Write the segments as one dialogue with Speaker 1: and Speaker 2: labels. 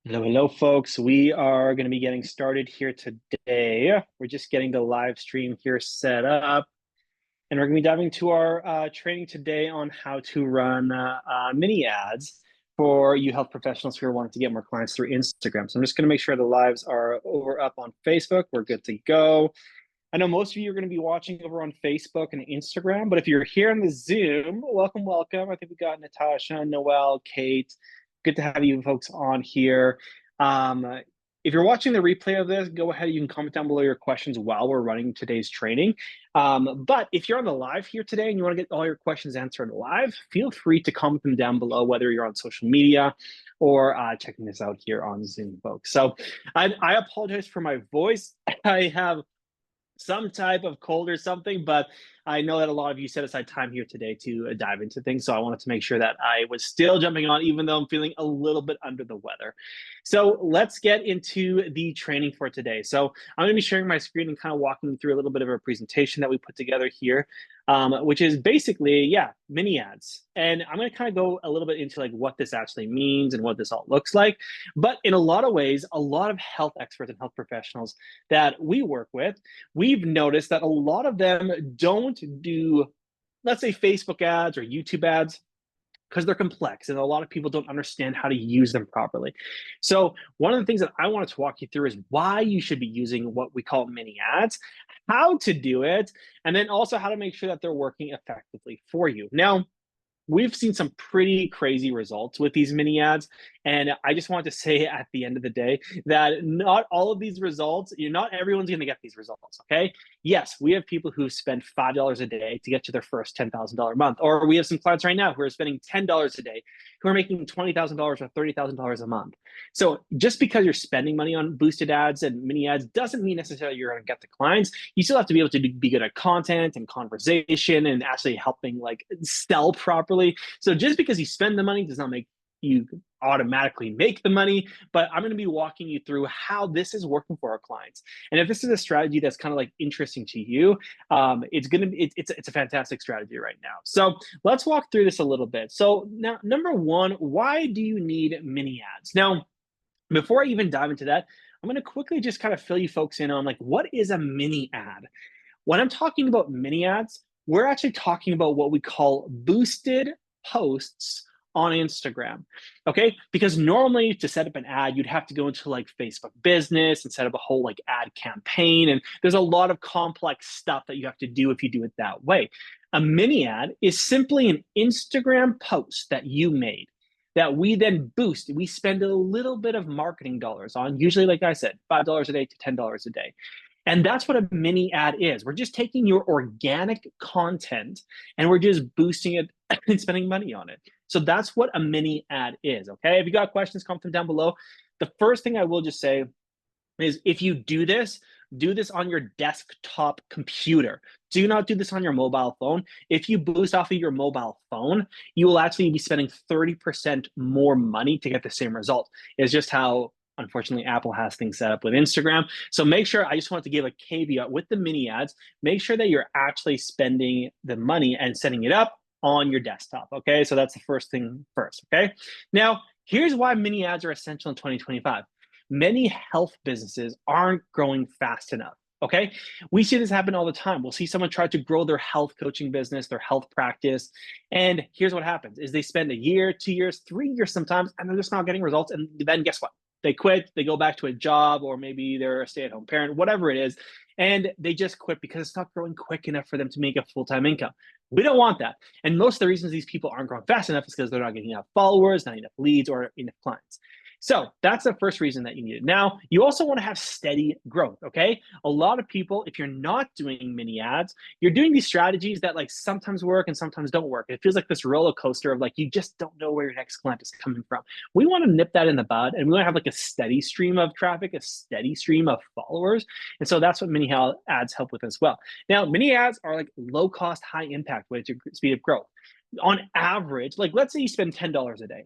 Speaker 1: Hello, hello, folks. We are going to be getting started here today. We're just getting the live stream here set up, and we're going to be diving to our training today on how to run mini ads for you health professionals who are wanting to get more clients through Instagram. So I'm just going to make sure the lives are over up on Facebook. We're good to go. I know most of you are going to be watching over on Facebook and Instagram, but if you're here on the Zoom, welcome, welcome. I think we got Natasha, Noelle, Kate. Good to have you folks on here. Um, if you're watching the replay of this, go ahead. You can comment down below your questions while we're running today's training. But if you're on the live here today and you want to get all your questions answered live, feel free to comment them down below, whether you're on social media or checking this out here on Zoom, folks. So I apologize for my voice. I have some type of cold or something, but I know that a lot of you set aside time here today to dive into things. So I wanted to make sure that I was still jumping on, even though I'm feeling a little bit under the weather. So let's get into the training for today. So I'm going to be sharing my screen and kind of walking you through a little bit of a presentation that we put together here, which is basically, mini ads. And I'm going to kind of go a little bit into like what this actually means and what this all looks like. But in a lot of ways, a lot of health experts and health professionals that we work with, we've noticed that a lot of them don't do, let's say, Facebook ads or YouTube ads because they're complex and a lot of people don't understand how to use them properly. So one of the things that I wanted to walk you through is why you should be using what we call mini ads, how to do it, and then also how to make sure that they're working effectively for you. Now, we've seen some pretty crazy results with these mini ads. And I just want to say at the end of the day that not all of these results, not everyone's going to get these results. Okay. Yes, we have people who spend $5 a day to get to their first $10,000 month. Or we have some clients right now who are spending $10 a day who are making $20,000 or $30,000 a month. So just because you're spending money on boosted ads and mini ads doesn't mean necessarily you're going to get the clients. You still have to be able to be good at content and conversation and actually helping like sell properly. So just because you spend the money does not make you automatically make the money, but I'm going to be walking you through how this is working for our clients. And if this is a strategy that's kind of like interesting to you, it's a fantastic strategy right now. So let's walk through this a little bit. So now, number one, why do you need mini ads? Now, before I even dive into that, I'm going to quickly just kind of fill you folks in on like what is a mini ad. When I'm talking about mini ads, we're actually talking about what we call boosted posts on Instagram. Okay. Because normally to set up an ad, you'd have to go into like Facebook business and set up a whole like ad campaign. And there's a lot of complex stuff that you have to do if you do it that way. A mini ad is simply an Instagram post that you made that we then boost. We spend a little bit of marketing dollars on, usually, like I said, $5 a day to $10 a day. And that's what a mini ad is. We're just taking your organic content and we're just boosting it and spending money on it. So that's what a mini ad is. Okay. If you got questions, comment them down below. The first thing I will just say is if you do this on your desktop computer. Do not do this on your mobile phone. If you boost off of your mobile phone, you will actually be spending 30% more money to get the same result. It's just how, unfortunately, Apple has things set up with Instagram. So make sure, I just want to give a caveat with the mini ads, make sure that you're actually spending the money and setting it up on your desktop. Okay. So that's the first thing first. Okay. Now, here's why mini ads are essential in 2025. Many health businesses aren't growing fast enough. Okay. We see this happen all the time. We'll see someone try to grow their health coaching business, their health practice. And here's what happens is they spend a year, 2 years, 3 years sometimes, and they're just not getting results. And then guess what? They quit, they go back to a job, or maybe they're a stay-at-home parent, whatever it is, and they just quit because it's not growing quick enough for them to make a full-time income. We don't want that. And most of the reasons these people aren't growing fast enough is because they're not getting enough followers, not enough leads, or enough clients. So that's the first reason that you need it. Now, you also want to have steady growth, okay? A lot of people, if you're not doing mini ads, you're doing these strategies that like sometimes work and sometimes don't work. It feels like this roller coaster of like, you just don't know where your next client is coming from. We want to nip that in the bud and we want to have like a steady stream of traffic, a steady stream of followers. And so that's what mini ads help with as well. Now, mini ads are like low cost, high impact way to speed up growth. On average, like let's say you spend $10 a day.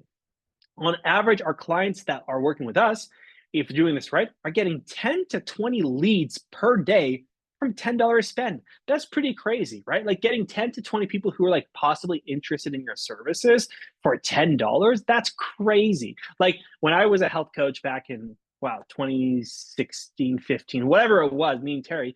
Speaker 1: On average, our clients that are working with us, if you're doing this right, are getting 10 to 20 leads per day from $10 spend. That's pretty crazy, right? Like getting 10 to 20 people who are like possibly interested in your services for $10, that's crazy. Like when I was a health coach back in, wow, 2016, 15, whatever it was, me and Terry,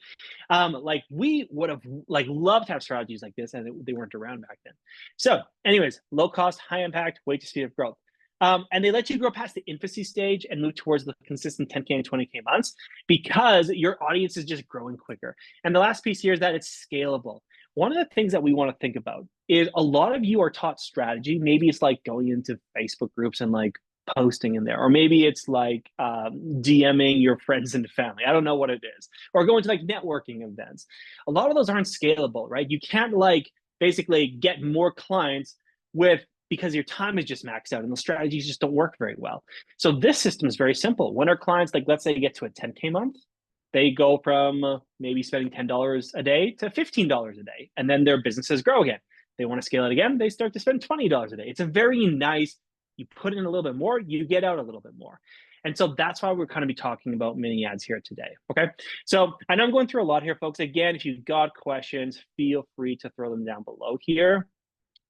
Speaker 1: like we would have like loved to have strategies like this, and they weren't around back then. So anyways, low cost, high impact, way to speed up growth. And they let you grow past the infancy stage and move towards the consistent 10K and 20K months because your audience is just growing quicker. And the last piece here is that it's scalable. One of the things that we want to think about is a lot of you are taught strategy. Maybe it's like going into Facebook groups and like posting in there, or maybe it's like DMing your friends and family. I don't know what it is, or going to like networking events. A lot of those aren't scalable, right? You can't like basically get more clients with because your time is just maxed out and the strategies just don't work very well. So this system is very simple. When our clients, like let's say get to a 10K month, they go from maybe spending $10 a day to $15 a day, and then their businesses grow again. They want to scale it again, they start to spend $20 a day. It's a very nice, you put in a little bit more, you get out a little bit more. And so that's why we're going to be talking about mini ads here today. Okay. So I know I'm going through a lot here, folks. Again, if you've got questions, feel free to throw them down below here.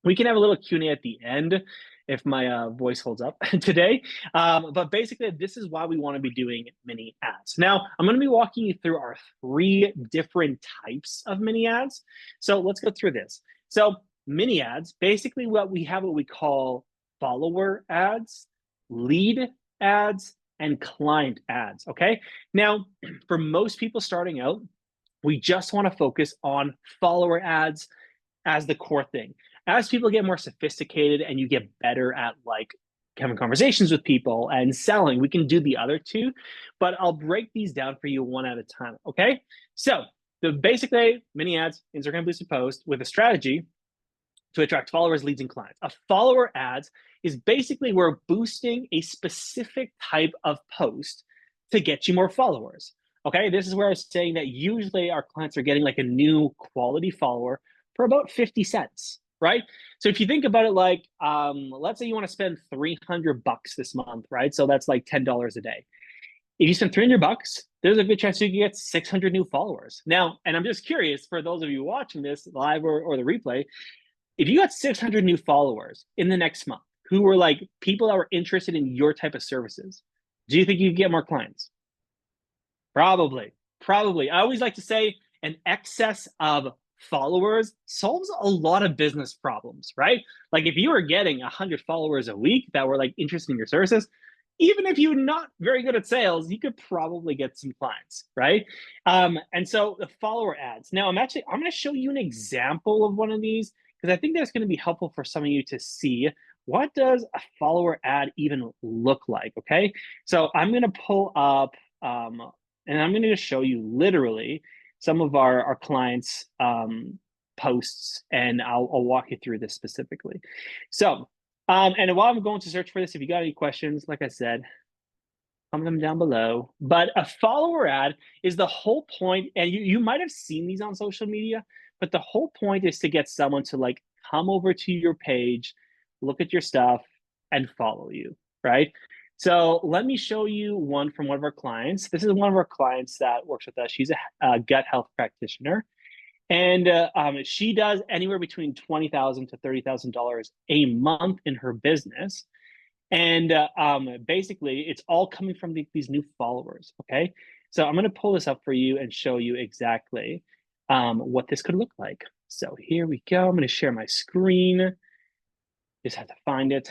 Speaker 1: We can have a little Q&A at the end if my voice holds up today. But basically, this is why we want to be doing mini ads. Now, I'm going to be walking you through our 3 different types of mini ads. So let's go through this. So mini ads, basically what we call follower ads, lead ads, and client ads, okay? Now, for most people starting out, we just want to focus on follower ads as the core thing. As people get more sophisticated and you get better at like having conversations with people and selling, we can do the other 2, but I'll break these down for you one at a time, okay? So the basically mini ads, Instagram boosted post with a strategy to attract followers, leads, and clients. A follower ads is basically we're boosting a specific type of post to get you more followers. Okay, this is where I was saying that usually our clients are getting like a new quality follower for about 50 cents, right? So if you think about it like, let's say you want to spend $300 this month, right? So that's like $10 a day. If you spend $300, there's a good chance you can get 600 new followers. Now, and I'm just curious for those of you watching this live or the replay, if you got 600 new followers in the next month who were like people that were interested in your type of services, do you think you could get more clients? Probably. I always like to say an excess of followers solves a lot of business problems, right? Like if you were getting 100 followers a week that were like interested in your services, even if you're not very good at sales, you could probably get some clients, right? And so the follower ads. Now I'm going to show you an example of one of these because I think that's going to be helpful for some of you to see what does a follower ad even look like, okay? So I'm going to pull up, and I'm going to show you literally some of our clients' posts, and I'll walk you through this specifically. So, and while I'm going to search for this, if you got any questions, like I said, comment them down below. But a follower ad is the whole point, and you might have seen these on social media, but the whole point is to get someone to like come over to your page, look at your stuff, and follow you, right? So let me show you one from one of our clients. This is one of our clients that works with us. She's a gut health practitioner. And she does anywhere between $20,000 to $30,000 a month in her business. And basically, it's all coming from these new followers, okay? So I'm going to pull this up for you and show you exactly what this could look like. So here we go. I'm going to share my screen. Just have to find it.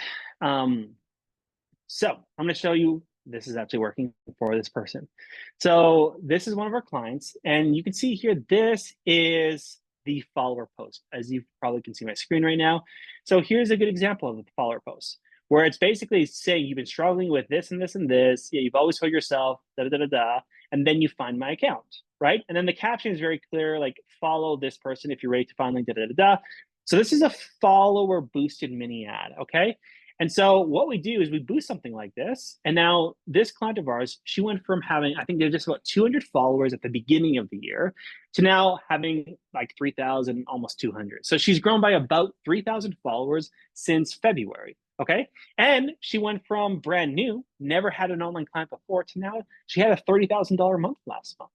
Speaker 1: So I'm going to show you, this is actually working for this person. So this is one of our clients, and you can see here, this is the follower post, as you probably can see my screen right now. So here's a good example of the follower post, where it's basically saying you've been struggling with this and this and this. Yeah, you've always told yourself, and then you find my account, right? And then the caption is very clear, like follow this person if you're ready to finally So this is a follower boosted mini ad, okay? And so what we do is we boost something like this. And now this client of ours, she went from having, I think they're just about 200 followers at the beginning of the year to now having like 3,000, almost 200. So she's grown by about 3,000 followers since February, okay? And she went from brand new, never had an online client before, to now she had a $30,000 month last month.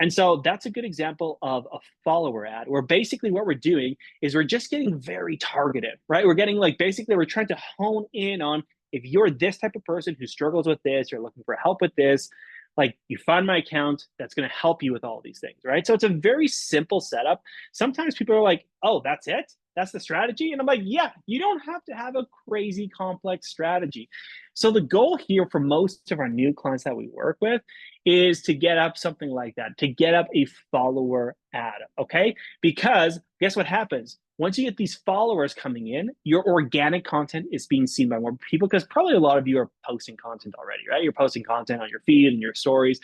Speaker 1: And so that's a good example of a follower ad, where basically what we're doing is we're just getting very targeted, right? We're getting like, basically we're trying to hone in on, if you're this type of person who struggles with this, you're looking for help with this, like, you find my account, that's going to help you with all these things, right? So it's a very simple setup. Sometimes people are like, oh, that's it? That's the strategy? And I'm like, yeah, you don't have to have a crazy complex strategy. So the goal here for most of our new clients that we work with is to get up something like that, to get up a follower ad, okay? Because guess what happens? Once you get these followers coming in, your organic content is being seen by more people, because probably a lot of you are posting content already, right? You're posting content on your feed and your stories.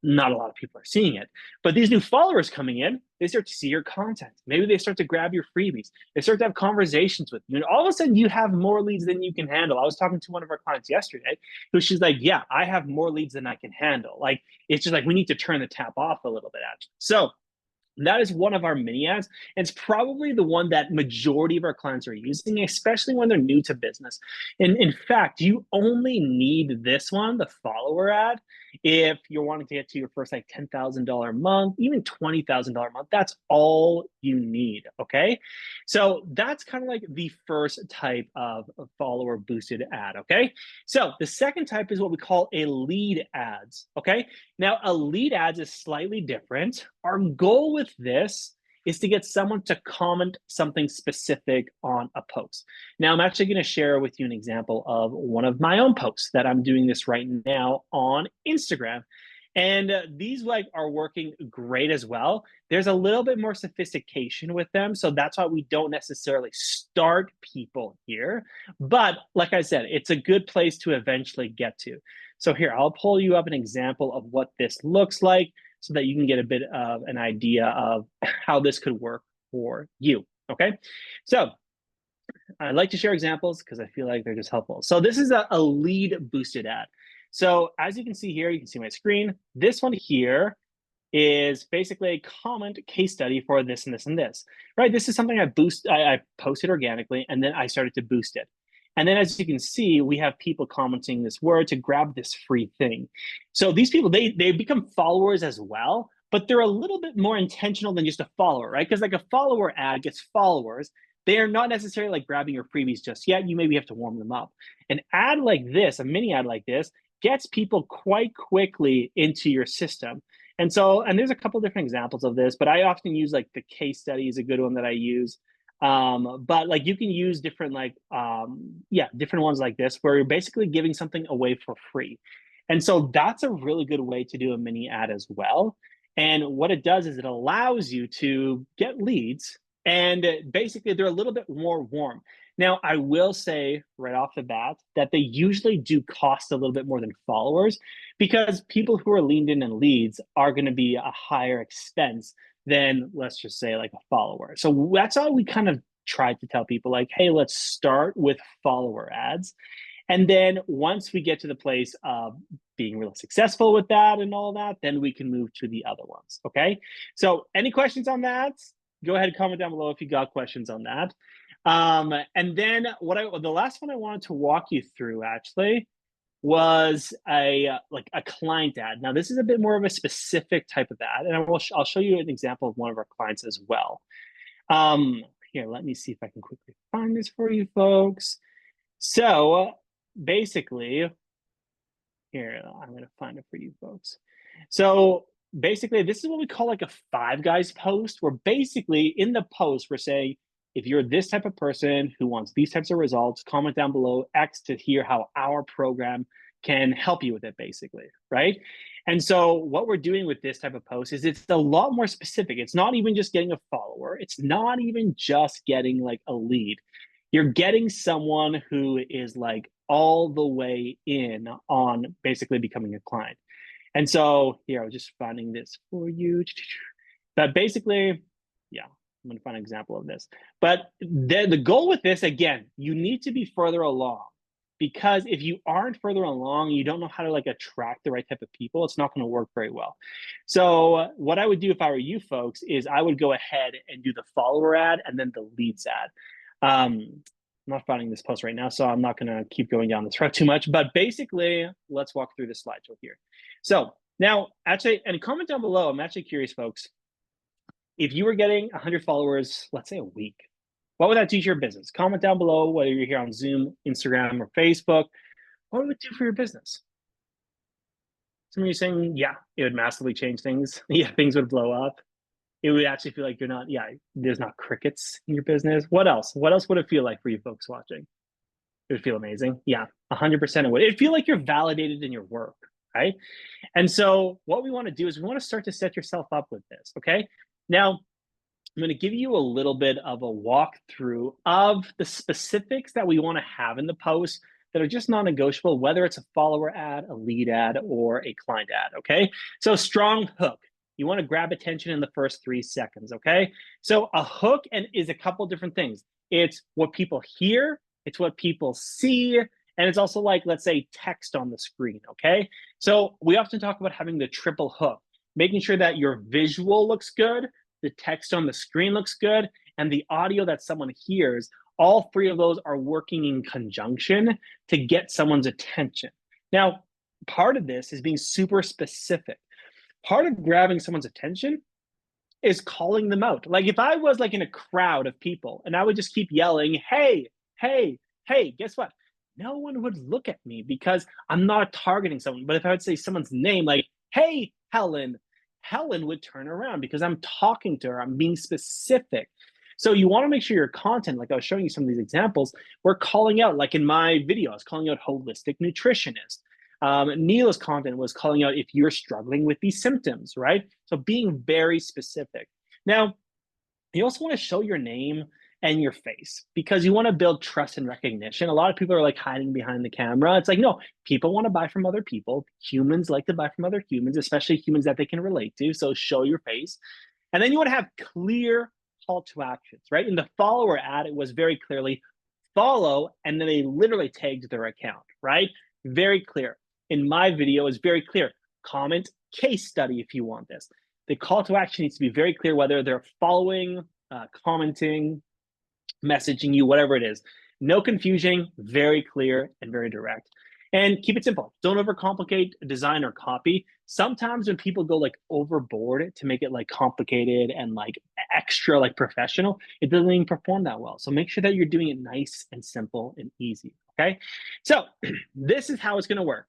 Speaker 1: Not a lot of people are seeing it. But these new followers coming in, they start to see your content. Maybe they start to grab your freebies. They start to have conversations with you. And all of a sudden, you have more leads than you can handle. I was talking to one of our clients yesterday, who she's like, yeah, I have more leads than I can handle. Like, it's just like, we need to turn the tap off a little bit, actually. So that is one of our mini ads. And it's probably the one that majority of our clients are using, especially when they're new to business. And in fact, you only need this one, the follower ad, if you're wanting to get to your first like $10,000 a month, even $20,000 a month. That's all you need. Okay. So that's kind of like the first type of follower boosted ad. Okay. So the second type is what we call a lead ads. Okay. Now, a lead ads is slightly different. Our goal with this is to get someone to comment something specific on a post. Now, I'm actually going to share with you an example of one of my own posts that I'm doing this right now on Instagram. And these like are working great as well. There's a little bit more sophistication with them. So that's why we don't necessarily start people here. But like I said, it's a good place to eventually get to. So here, I'll pull you up an example of what this looks like so that you can get a bit of an idea of how this could work for you, okay? So I like to share examples because I feel like they're just helpful. So this is a lead boosted ad. So as you can see here, you can see my screen. This one here is basically a comment case study for this and this and this, right? This is something I posted organically, and then I started to boost it. And then as you can see, we have people commenting this word to grab this free thing. So these people, they become followers as well, but they're a little bit more intentional than just a follower, right? Because like a follower ad gets followers. They are not necessarily like grabbing your freebies just yet. You maybe have to warm them up. An ad like this, a mini ad like this, gets people quite quickly into your system. And so, and there's a couple different examples of this, but I often use like the case study is a good one that I use. But like you can use different different ones like this where you're basically giving something away for free. And so that's a really good way to do a mini ad as well. And what it does is it allows you to get leads, and basically they're a little bit more warm. Now, I will say right off the bat that they usually do cost a little bit more than followers, because people who are leaned in and leads are going to be a higher expense than, let's just say, like a follower. So that's all we kind of tried to tell people, like, hey, let's start with follower ads. And then once we get to the place of being really successful with that and all that, then we can move to the other ones. Okay. So any questions on that? Go ahead and comment down below if you got questions on that. And then the last one I wanted to walk you through actually was a client ad. Now this is a bit more of a specific type of ad, and I'll show you an example of one of our clients as well. Here, let me see if I can quickly find this for you folks. So basically, here, I'm going to find it for you folks. So basically, this is what we call like a Five Guys post, where basically in the post, we're saying, if you're this type of person who wants these types of results, comment down below X to hear how our program can help you with it, basically, right? And so what we're doing with this type of post is it's a lot more specific. It's not even just getting a follower. It's not even just getting like a lead. You're getting someone who is like all the way in on basically becoming a client. And so here, I was just finding this for you. But basically, yeah, I'm going to find an example of this. But the goal with this, again, you need to be further along, because if you aren't further along, you don't know how to like attract the right type of people, it's not going to work very well. So what I would do if I were you folks is I would go ahead and do the follower ad and then the leads ad. I'm not finding this post right now, so I'm not going to keep going down this route too much. But basically, let's walk through this slideshow here. So Now, actually, and comment down below. I'm actually curious, folks. If you were getting 100 followers, let's say a week, what would that do to your business? Comment down below whether you're here on Zoom, Instagram, or Facebook. What would it do for your business? Some of you saying, yeah, it would massively change things. Yeah, things would blow up. It would actually feel like there's not crickets in your business. What else? What else would it feel like for you folks watching? It would feel amazing. Yeah, 100% it would. It'd feel like you're validated in your work, right? And so what we want to do is we want to start to set yourself up with this, okay? Now, I'm going to give you a little bit of a walkthrough of the specifics that we want to have in the post that are just non-negotiable, whether it's a follower ad, a lead ad, or a client ad, okay? So strong hook. You want to grab attention in the first 3 seconds, okay? So a hook is a couple different things. It's what people hear, it's what people see, and it's also like, let's say, text on the screen, okay? So we often talk about having the triple hook, making sure that your visual looks good, the text on the screen looks good, and the audio that someone hears. All 3 of those are working in conjunction to get someone's attention. Now, part of this is being super specific. Part of grabbing someone's attention is calling them out. Like if I was like in a crowd of people and I would just keep yelling, hey, hey, hey, guess what? No one would look at me because I'm not targeting someone. But if I would say someone's name, like, hey, Helen, Helen would turn around because I'm talking to her. I'm being specific. So you want to make sure your content, like I was showing you some of these examples, we're calling out, like in my video, I was calling out holistic nutritionist. Neela's content was calling out if you're struggling with these symptoms, right? So being very specific. Now, you also want to show your name and your face because you want to build trust and recognition. A lot of people are like hiding behind the camera. It's like, no, people want to buy from other people. Humans like to buy from other humans, especially humans that they can relate to. So show your face. And then you want to have clear call to actions, right? In the follower ad, it was very clearly follow, and then they literally tagged their account, right? Very clear. In my video, is very clear. Comment case study if you want this. The call to action needs to be very clear, whether they're following, commenting, messaging you, whatever it is. No confusion, very clear and very direct. And keep it simple. Don't overcomplicate design or copy. Sometimes when people go like overboard to make it like complicated and like extra like professional, it doesn't even perform that well. So make sure that you're doing it nice and simple and easy, okay? So this is how it's gonna work,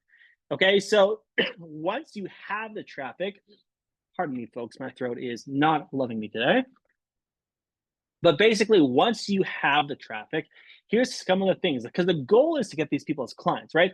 Speaker 1: okay? So once you have the traffic, pardon me folks, my throat is not loving me today. But basically, once you have the traffic, here's some of the things, because the goal is to get these people as clients, right?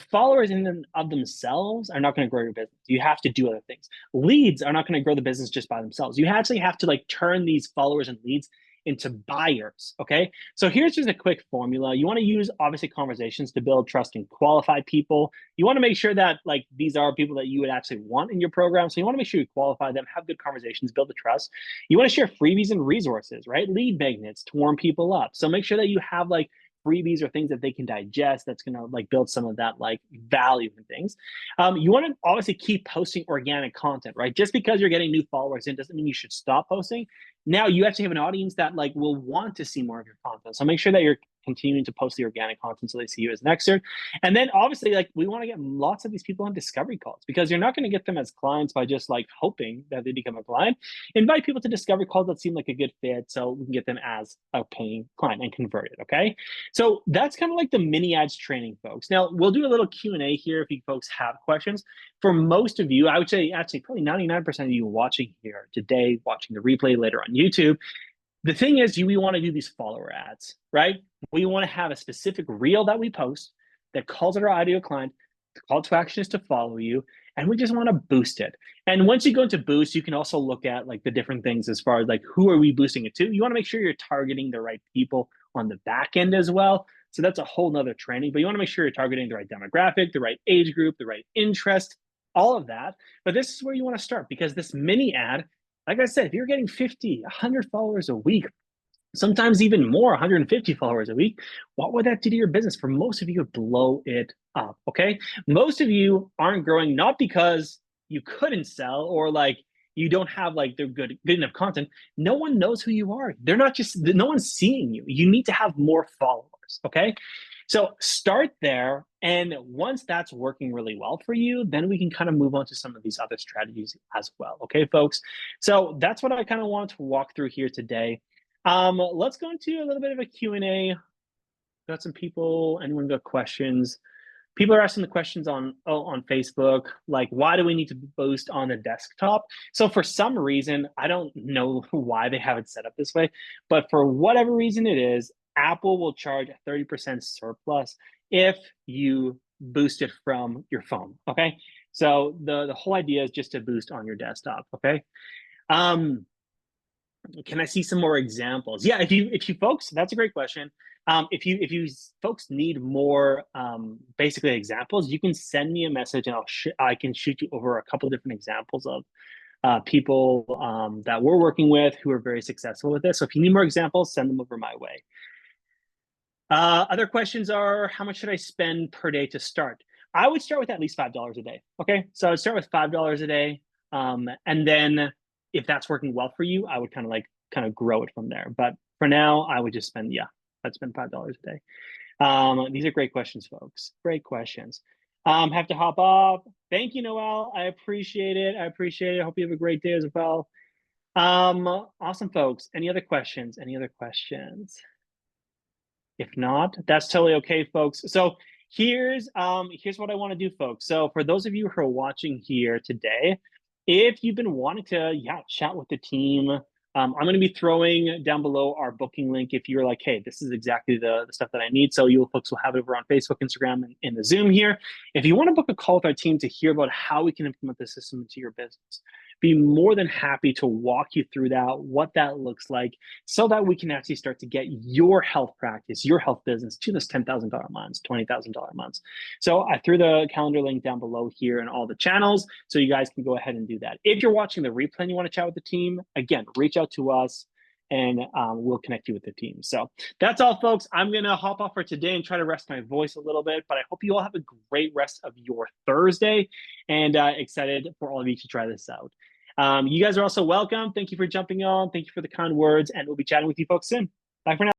Speaker 1: Followers in and of themselves are not going to grow your business. You have to do other things. Leads are not going to grow the business just by themselves. You actually have to like turn these followers and leads into buyers, okay? So here's just a quick formula. You want to use, obviously, conversations to build trust and qualify people. You want to make sure that like these are people that you would actually want in your program. So you want to make sure you qualify them, have good conversations, build the trust. You want to share freebies and resources, right? Lead magnets to warm people up. So make sure that you have like freebies or things that they can digest that's going to like build some of that like value and things. You want to obviously keep posting organic content, right? Just because you're getting new followers in doesn't mean you should stop posting. Now you actually have an audience that like will want to see more of your content. So make sure that you're continuing to post the organic content so they see you as an expert. And then obviously like we want to get lots of these people on discovery calls because you're not going to get them as clients by just like hoping that they become a client. Invite people to discovery calls that seem like a good fit so we can get them as a paying client and convert it, okay? So that's kind of like the mini ads training, folks. Now we'll do a little Q&A here if you folks have questions. For most of you, I would say actually probably 99% of you watching here today, watching the replay later on YouTube, the thing is we want to do these follower ads, right? We want to have a specific reel that we post that calls out our ideal client. The call to action is to follow you, and we just want to boost it. And once you go into boost, you can also look at like the different things as far as like who are we boosting it to. You want to make sure you're targeting the right people on the back end as well. So that's a whole nother training, but you want to make sure you're targeting the right demographic, the right age group, the right interest, all of that. But this is where you want to start because this mini ad, like I said, if you're getting 50, 100 followers a week, sometimes even more, 150 followers a week, what would that do to your business? For most of you, blow it up, okay? Most of you aren't growing not because you couldn't sell or like you don't have like the good enough content. No one knows who you are. They're not just, no one's seeing you. You need to have more followers, okay? So start there. And once that's working really well for you, then we can kind of move on to some of these other strategies as well. Okay, folks. So that's what I kind of wanted to walk through here today. Let's go into a little bit of a Q&A. Got some people, anyone got questions? People are asking the questions on Facebook, like, why do we need to boost on the desktop? So for some reason, I don't know why they have it set up this way, but for whatever reason it is, Apple will charge a 30% surplus if you boost it from your phone. Okay. So the whole idea is just to boost on your desktop. Okay. Um, can I see some more examples? Yeah, if you folks, that's a great question. If you folks need more basically examples, you can send me a message and I can shoot you over a couple different examples of people that we're working with who are very successful with this. So if you need more examples, send them over my way. Other questions are, how much should I spend per day to start? I would start with at least $5 a day. Okay, so I'd start with $5 a day, and then if that's working well for you, I would kind of grow it from there. But for now, I would just spend I'd spend $5 a day. These are great questions, folks. Great questions. Have to hop off. Thank you, Noel. I appreciate it. I appreciate it. I hope you have a great day as well. Awesome, folks. Any other questions? Any other questions? If not, that's totally okay, folks. So here's what I want to do, folks. So for those of you who are watching here today, if you've been wanting to chat with the team, I'm going to be throwing down below our booking link if you're like, hey, this is exactly the stuff that I need. So you folks will have it over on Facebook, Instagram, and in the Zoom here. If you want to book a call with our team to hear about how we can implement the system into your business, be more than happy to walk you through that, what that looks like, so that we can actually start to get your health practice, your health business to those $10,000 months, $20,000 months. So I threw the calendar link down below here in all the channels, so you guys can go ahead and do that. If you're watching the replay and you want to chat with the team, again, reach out to us and we'll connect you with the team. So that's all, folks. I'm going to hop off for today and try to rest my voice a little bit, but I hope you all have a great rest of your Thursday, and excited for all of you to try this out. You guys are also welcome. Thank you for jumping on. Thank you for the kind words, and we'll be chatting with you folks soon. Bye for now.